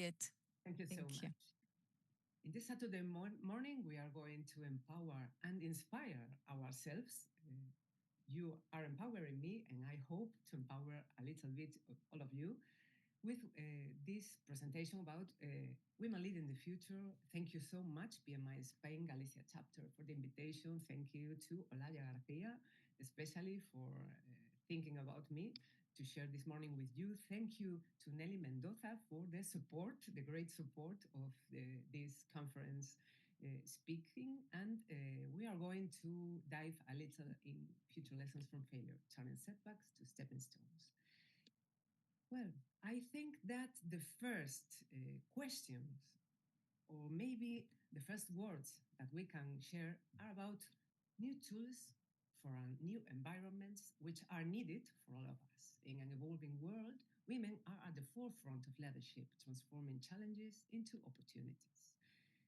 it. Thank you so much. In this Saturday morning, we are going to empower and inspire ourselves. You are empowering me, and I hope to empower a little bit of all of you with this presentation about women leading the future. Thank you so much, BMI Spain Galicia chapter, for the invitation. Thank you to Olaya Garcia, especially for thinking about me to share this morning with you. Thank you to Nelly Mendoza for the support, the great support of this conference speaking. And we are going to dive a little in future lessons from failure, turning setbacks to stepping stones. Well, I think that the first questions, or maybe the first words that we can share, are about new tools for new environments which are needed for all of us. In an evolving world, women are at the forefront of leadership, transforming challenges into opportunities.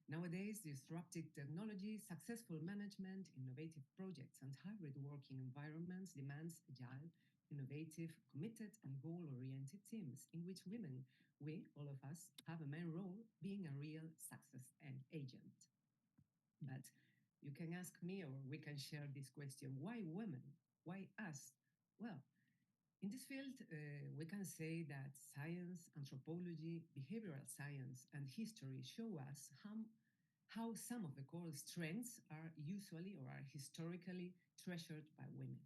Nowadays, disruptive technology, successful management, innovative projects, and hybrid working environments demands agile, innovative, committed, and goal-oriented teams in which women, we, all of us, have a main role being a real success agent. But you can ask me, or we can share this question, why women? Why us? Well, in this field, we can say that science, anthropology, behavioral science, and history show us how some of the core strengths are usually or are historically treasured by women.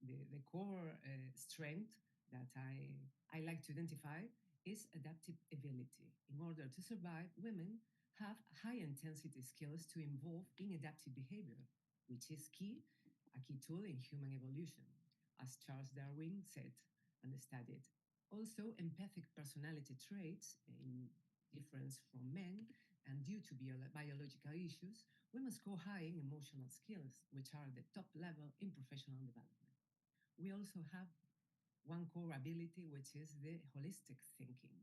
The core strength that I like to identify is adaptive ability. In order to survive, women have high-intensity skills to involve in adaptive behavior, which is a key tool in human evolution, as Charles Darwin said and studied. Also, empathic personality traits, in difference from men, and due to biological issues, women score high in emotional skills, which are the top level in professional development. We also have one core ability, which is the holistic thinking,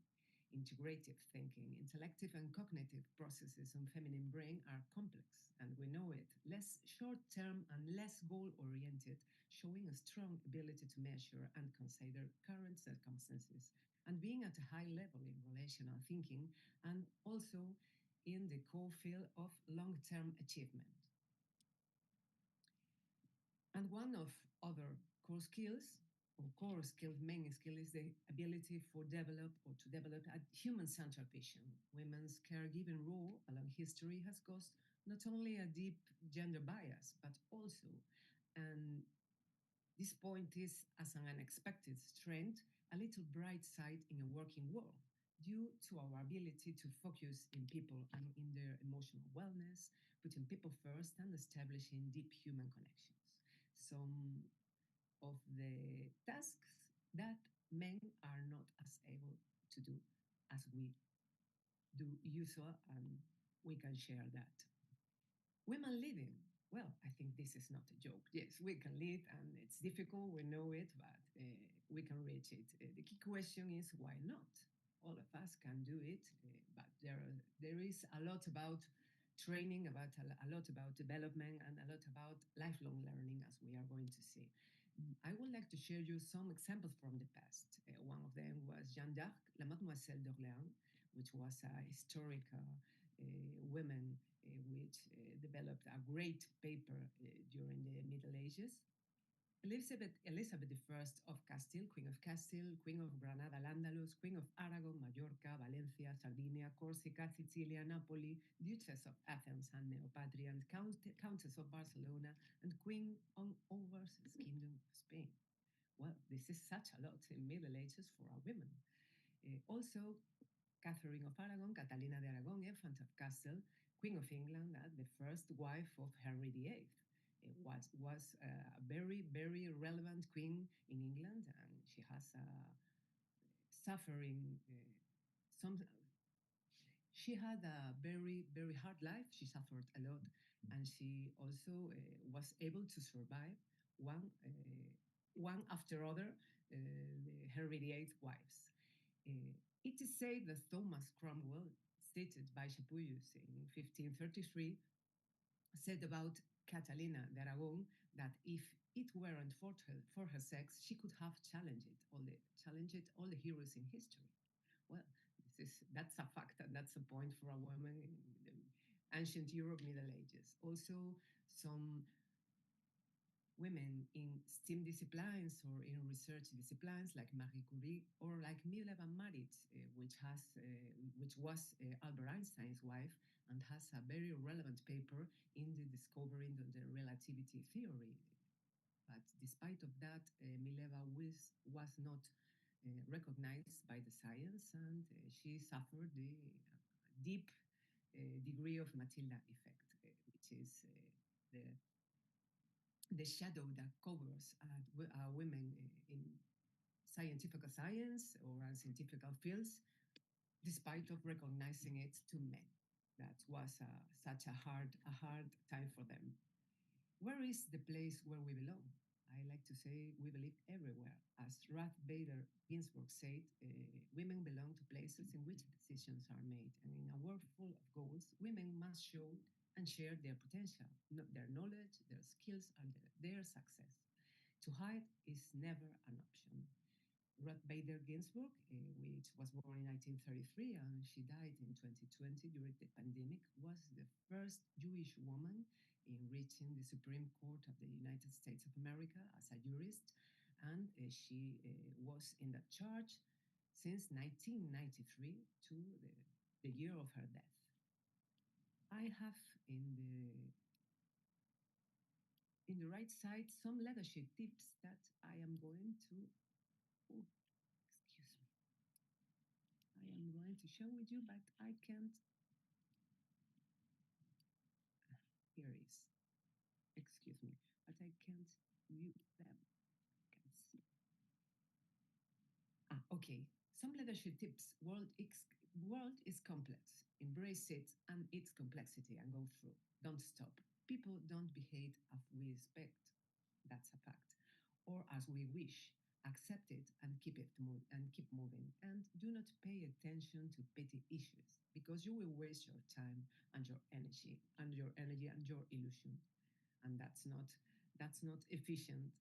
integrative thinking. Intellective and cognitive processes on feminine brain are complex, and we know it, less short-term and less goal-oriented, showing a strong ability to measure and consider current circumstances, and being at a high level in relational thinking, and also in the core field of long-term achievement. And one of other core skills, main skill, is the ability to develop a human-centered vision. Women's caregiving role along history has caused not only a deep gender bias, but also, and this point is as an unexpected strength, a little bright side in a working world, due to our ability to focus in people and in their emotional wellness, putting people first and establishing deep human connections. Some of the tasks that men are not as able to do as we do usual, and we can share that. Women leading. Well, I think this is not a joke. Yes, we can lead, and it's difficult, we know it, but we can reach it. The key question is, why not? All of us can do it, but there is a lot about training, about a lot about development, and a lot about lifelong learning, as we are going to see. I would like to share you some examples from the past. One of them was Jeanne d'Arc, la Mademoiselle d'Orléans, which was a historical woman which developed a great paper during the Middle Ages. Elizabeth I of Castile, Queen of Castile, Queen of Granada, Al-Andalus, Queen of Aragon, Mallorca, Valencia, Sardinia, Corsica, Sicilia, Napoli, Duchess of Athens and Neopatria, and Countess of Barcelona, and Queen over the Kingdom of Spain. Well, this is such a lot in Middle Ages for a woman. Also, Catherine of Aragon, Catalina de Aragon, Infant of Castile, Queen of England, the first wife of Henry VIII. It was a very, very relevant queen in England, and she has she had a very, very hard life. She suffered a lot, and she also was able to survive one after other the Henry VIII wives. It is said that Thomas Cromwell, stated by Chapuis in 1533, said about Catalina de Aragon that if it weren't for her sex, she could have challenged all the heroes in history. Well, that's a fact, and that's a point for a woman in the ancient Europe, Middle Ages. Also, some women in STEM disciplines or in research disciplines like Marie Curie or like Mileva Maric, which was Albert Einstein's wife and has a very relevant paper in the discovering of the relativity theory. But despite of that, Mileva was not recognized by the science, and she suffered the deep degree of Matilda effect, which is the shadow that covers women in scientific science or scientific fields, despite of recognizing it to men. That was such a hard time for them. Where is the place where we belong? I like to say we believe everywhere. As Ruth Bader Ginsburg said, women belong to places in which decisions are made. And in a world full of goals, women must show and share their potential, their knowledge, their skills, and their success. To hide is never an option. Ruth Bader Ginsburg, which was born in 1933 and she died in 2020 during the pandemic, was the first Jewish woman in reaching the Supreme Court of the United States of America as a jurist, and she was in that charge since 1993 to the year of her death. I have in the right side some leadership tips that I am going to. Oh, excuse me. I am going to share with you, but I can't. Here is. Excuse me, but I can't view them. I can see. Okay. Some leadership tips. World is complex. Embrace it and its complexity and go through. Don't stop. People don't behave as we expect. That's a fact. Or as we wish. Accept it and keep moving. And do not pay attention to petty issues because you will waste your time and your illusion. And that's not efficient.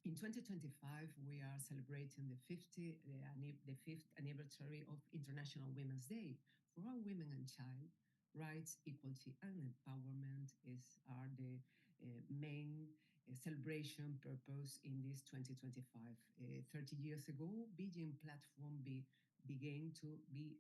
In 2025, we are celebrating the fifth anniversary of International Women's Day. For all women and child, rights, equality, and empowerment are the main celebration purpose in this 2025. 30 years ago, Beijing platform began to be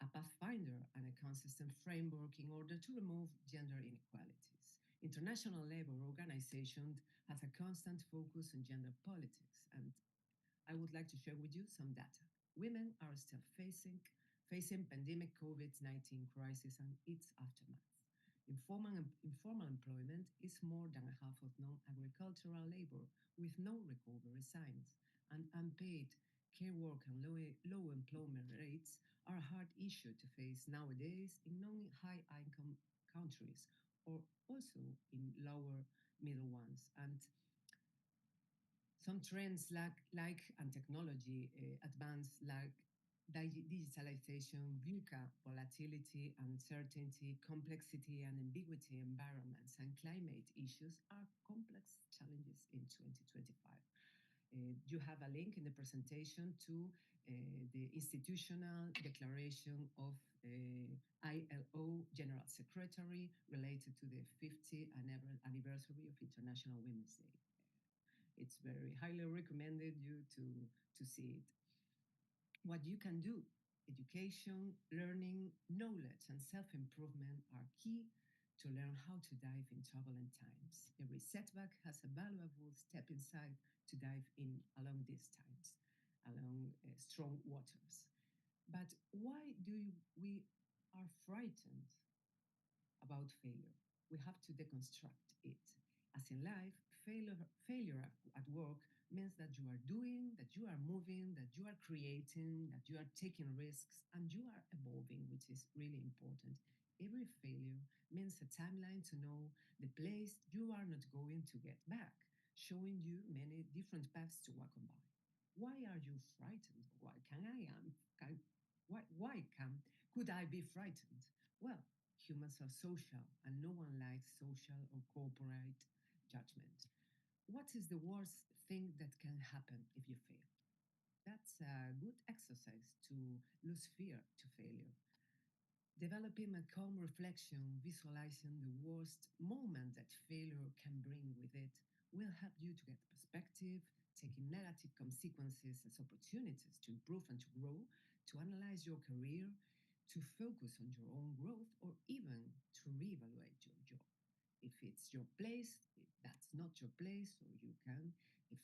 a pathfinder and a consistent framework in order to remove gender inequalities. International Labour Organization has a constant focus on gender politics, and I would like to share with you some data. Women are still facing pandemic COVID-19 crisis and its aftermath. Informal employment is more than half of non-agricultural labor with no recovery signs, and unpaid care work and low employment rates are a hard issue to face nowadays in non-high income countries or also in lower middle ones. And some trends like and technology advance like digitalization, VUCA, volatility, uncertainty, complexity, and ambiguity environments and climate issues are complex challenges in 2025. You have a link in the presentation to the institutional declaration of ILO General Secretary related to the 50th anniversary of International Women's Day. It's very highly recommended you to see it. What you can do, education, learning, knowledge, and self-improvement are key to learn how to dive in turbulent times. Every setback has a valuable step inside to dive in along these times, along strong waters. But why do we are frightened about failure? We have to deconstruct it. As in life, failure at work means that you are doing, that you are moving, that you are creating, that you are taking risks, and you are evolving, which is really important. Every failure means a timeline to know the place you are not going to get back, showing you many different paths to walk on by. Why are you frightened? Why can I am? Can, why can could I be frightened? Well, humans are social, and no one likes social or corporate judgment. What is the worst thing that can happen if you fail? That's a good exercise exercise to lose fear to failure. Developing a calm reflection, visualizing the worst moment that failure can bring with it, will help you to get perspective, taking negative consequences as opportunities to improve and to grow, to analyze your career, to focus on your own growth, or even to reevaluate your job. If it's your place, if that's not your place, or you can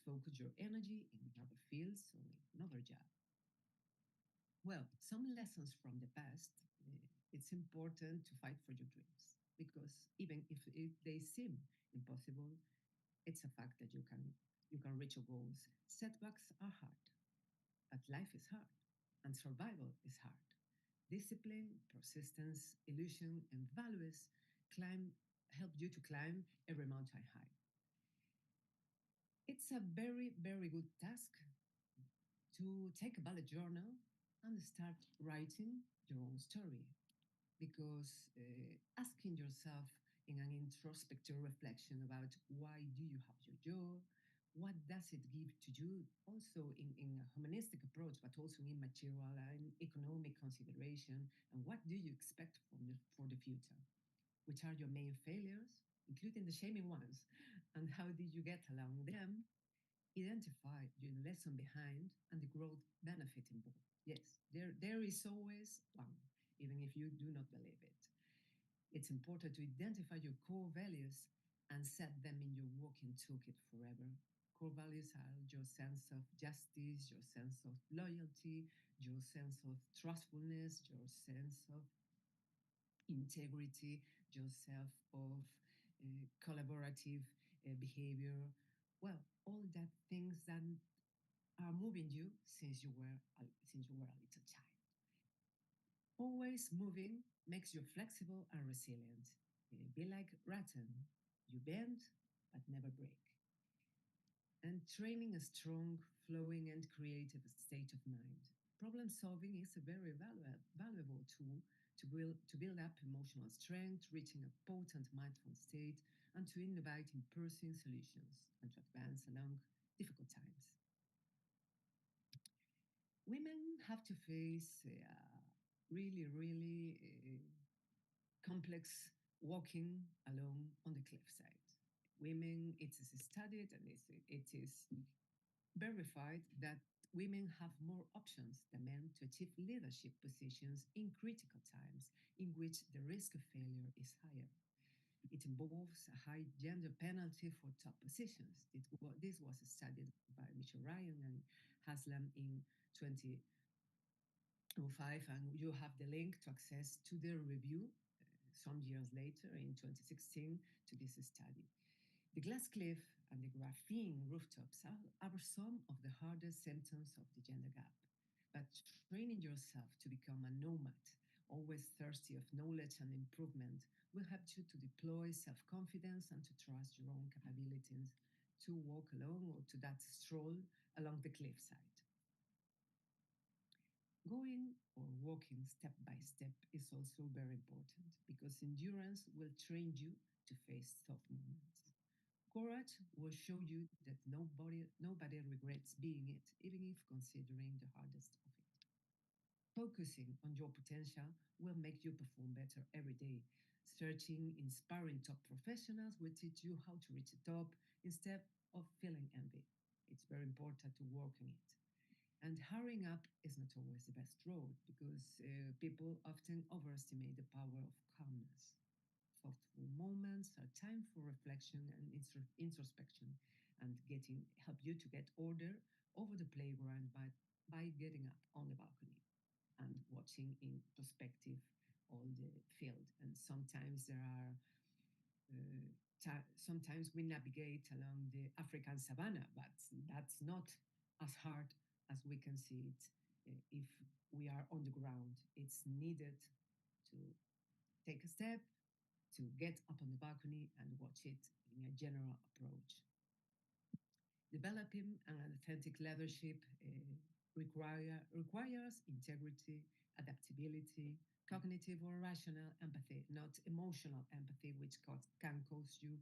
focus your energy in other fields or in another job. Well, some lessons from the past. It's important to fight for your dreams because even if they seem impossible, it's a fact that you can reach your goals. Setbacks are hard, but life is hard, and survival is hard. Discipline, persistence, illusion, and values climb help you to climb every mountain high. It's a very, very good task to take a bullet journal and start writing your own story because asking yourself in an introspective reflection about why do you have your job, what does it give to you, also in a humanistic approach, but also in material and economic consideration, and what do you expect for the future? Which are your main failures, including the shaming ones, and how did you get along them? Identify your lesson behind and the growth benefit involved. Yes, there is always one, even if you do not believe it. It's important to identify your core values and set them in your walking toolkit forever. Core values are your sense of justice, your sense of loyalty, your sense of trustfulness, your sense of integrity, your self of collaborative behavior. Well, all that things that are moving you since you were a little child. Always moving makes you flexible and resilient. Be like rattan. You bend but never break. And training a strong, flowing, and creative state of mind. Problem solving is a very valuable tool to build up emotional strength, reaching a potent mindful state, and to innovate in pursuing solutions and to advance along difficult times. Women have to face really, really complex walking alone on the cliffside. Women, it is studied and it is verified that women have more options than men to achieve leadership positions in critical times in which the risk of failure is higher. It involves a high gender penalty for top positions. This was studied by Michelle Ryan and Haslam in 2005, and you have the link to access to the review some years later in 2016 to this study. The glass cliff and the graphene rooftops are some of the hardest symptoms of the gender gap. But training yourself to become a nomad, always thirsty of knowledge and improvement, will help you to deploy self confidence and to trust your own capabilities to walk along or to that stroll along the cliffside. Going or walking step by step is also very important because endurance will train you to face tough moments. Courage will show you that nobody regrets being it, even if considering the hardest of it. Focusing on your potential will make you perform better every day. Searching inspiring top professionals will teach you how to reach the top instead of feeling envy. It's very important to work on it. And hurrying up is not always the best road because people often overestimate the power of calmness. Thoughtful moments are time for reflection and introspection and getting help you to get order over the playground by getting up on the balcony and watching in perspective all the field. And sometimes there are sometimes we navigate along the African savanna, but that's not as hard as we can see it if we are on the ground. It's needed to take a step, to get up on the balcony and watch it in a general approach. Developing an authentic leadership requires integrity, adaptability, cognitive or rational empathy, not emotional empathy, which can cause you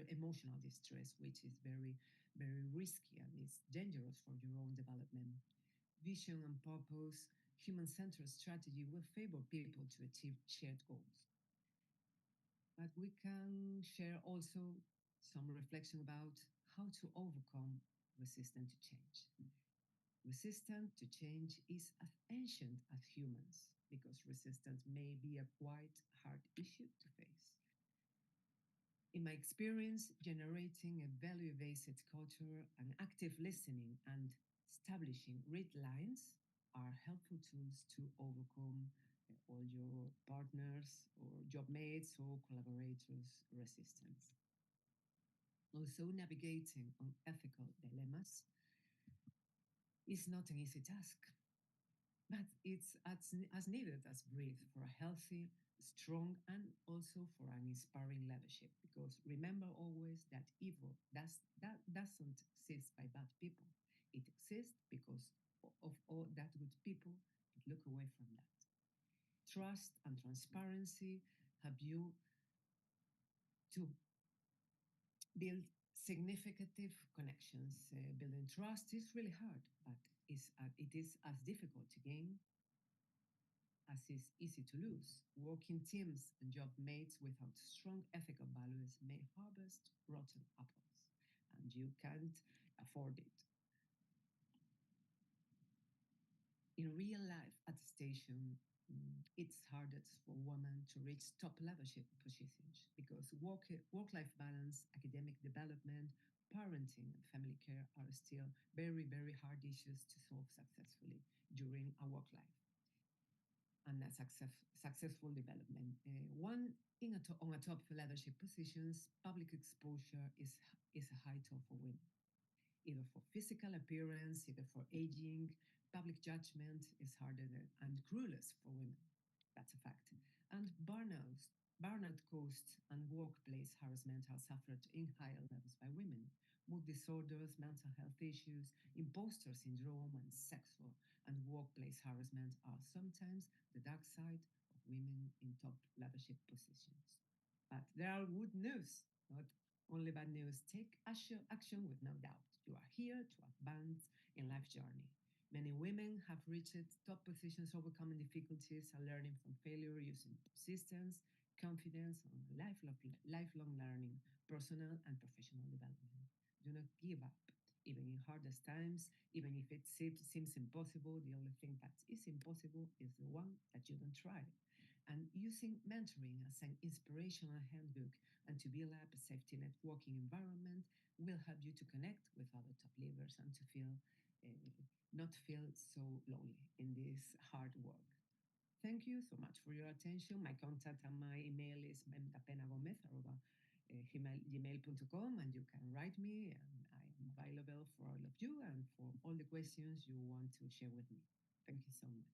emotional distress, which is very, very risky and is dangerous for your own development. vision and purpose, human centered strategy will favor people to achieve shared goals. But we can share also some reflection about how to overcome resistance to change. Resistance to change is as ancient as humans because resistance may be a quite hard issue to face. In my experience, generating a value based culture and active listening and establishing red lines are helpful tools to overcome all your partners or job mates or collaborators' resistance. Also, navigating on ethical dilemmas is not an easy task, but it's as needed as breathe for a healthy, strong, and also for an inspiring leadership. Because remember always that evil that doesn't exist by bad people. It exists because of all that good people look away from that. Trust and transparency have you to build significant connections. Building trust is really hard, but it is as difficult to gain as is easy to lose. Working teams and job mates without strong ethical values may harvest rotten apples, and you can't afford it. In real life attestation, it's hardest for women to reach top leadership positions because work-life balance, academic development, parenting, and family care are still very, very hard issues to solve successfully during a work life and a successful development. One on a top leadership positions, public exposure is a high toll for women, either for physical appearance, either for aging. Public judgment is harder and cruelest for women. That's a fact. And burnout caused and workplace harassment are suffered in higher levels by women. Mood disorders, mental health issues, imposter syndrome, and sexual and workplace harassment are sometimes the dark side of women in top leadership positions. But there are good news, not only bad news. Take action with no doubt. You are here to advance in life journey. Many women have reached top positions, overcoming difficulties and learning from failure using persistence, confidence, and lifelong learning, personal and professional development. Do not give up. Even in hardest times, even if it seems impossible, the only thing that is impossible is the one that you don't try. And using mentoring as an inspirational handbook and to build up a safety networking environment will help you to connect with other top leaders and to feel not feel so lonely in this hard work. Thank you so much for your attention. My contact and my email is dapenagomez@gmail.com, and you can write me, and I am available for all of you and for all the questions you want to share with me. Thank you so much.